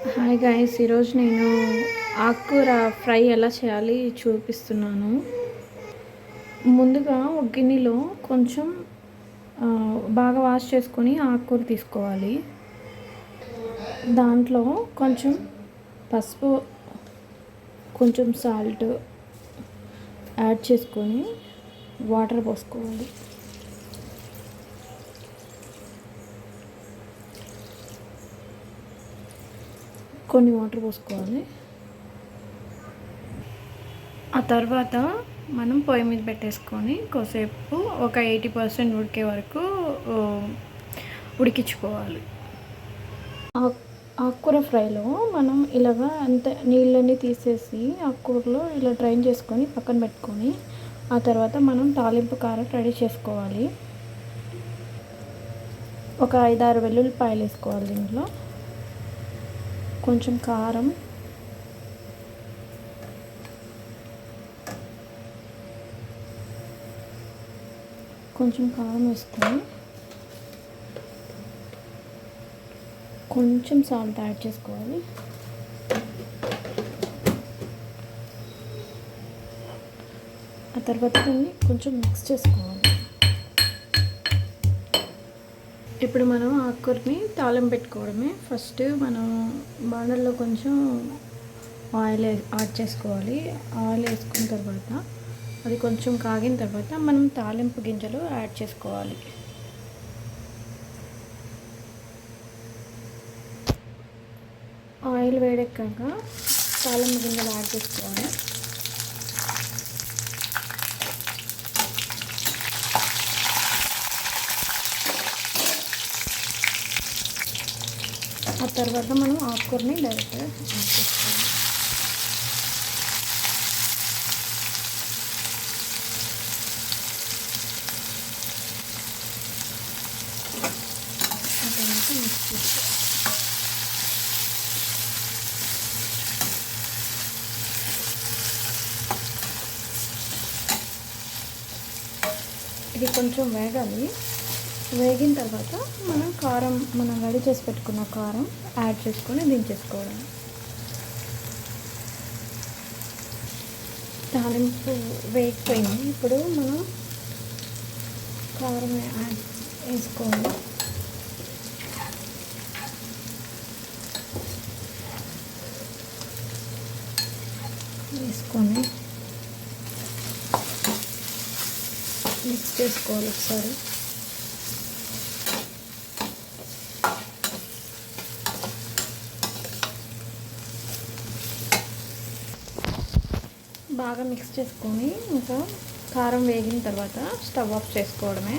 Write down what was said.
Hi guys, ఈరోజు నేను ఆకుకూర ఫ్రై ఎలా చేయాలి చూపిస్తున్నాను. ముందుగా ఒక గిన్నెలో కొంచెం బాగా వాష్ చేసుకొని ఆకుకూర తీసుకోవాలి. దాంట్లో కొంచెం పసుపు, కొంచెం సాల్ట్ యాడ్ చేసుకొని వాటర్ పోసుకోవాలి. కొన్ని వాటర్ పోసుకోవాలి. ఆ తర్వాత మనం పొయ్యి మీద పెట్టేసుకొని కొద్దిసేపు ఒక 80% ఉడికే వరకు ఉడికించుకోవాలి. ఆకుకూర ఫ్రైలో మనం ఇలాగా అంత నీళ్ళని తీసేసి ఆకుకూరలో ఇలా డ్రైన్ చేసుకొని పక్కన పెట్టుకొని ఆ తర్వాత మనం తాలింపు కారం రెడీ చేసుకోవాలి. ఒక 5-6 వెల్లుల్లిపాయలు వేసుకోవాలి. దీంట్లో కొంచెం కారం, వేసుకొని కొంచెం సాల్ట్ యాడ్ చేసుకోవాలి. ఆ తర్వాత దీన్ని కొంచెం మిక్స్ చేసుకోవాలి. ఇప్పుడు మనం ఆకుకూరని తాలింపు పెట్టుకోవడమే. ఫస్ట్ మనం బాండల్లో కొంచెం ఆయిల్ యాడ్ చేసుకోవాలి. ఆయిల్ వేసుకున్న తర్వాత అది కొంచెం కాగిన తర్వాత మనం తాలింపు గింజలు యాడ్ చేసుకోవాలి. ఆయిల్ వేడెక్కాక తాలింపు గింజలు యాడ్ చేసుకోవాలి. ఆ తర్వాత మనం ఆకుకూరని డైరెక్ట్గా యాడ్ చేసుకోవాలి. ఆ తర్వాత మిక్స్ చేసుకోవాలి. ఇది కొంచెం వేగాలి. వేగిన తర్వాత మనం రెడీ చేసి పెట్టుకున్న కారం యాడ్ చేసుకొని దించేసుకోవడం. తాలింపు వేగిపోయింది. ఇప్పుడు మనం కారం వేసుకోవాలి. వేసుకొని మిక్స్ చేసుకోవాలి ఒకసారి. బాగా మిక్స్ చేసుకొని ఇంకా కారం వేగిన తర్వాత స్టవ్ ఆఫ్ చేసుకోవడమే.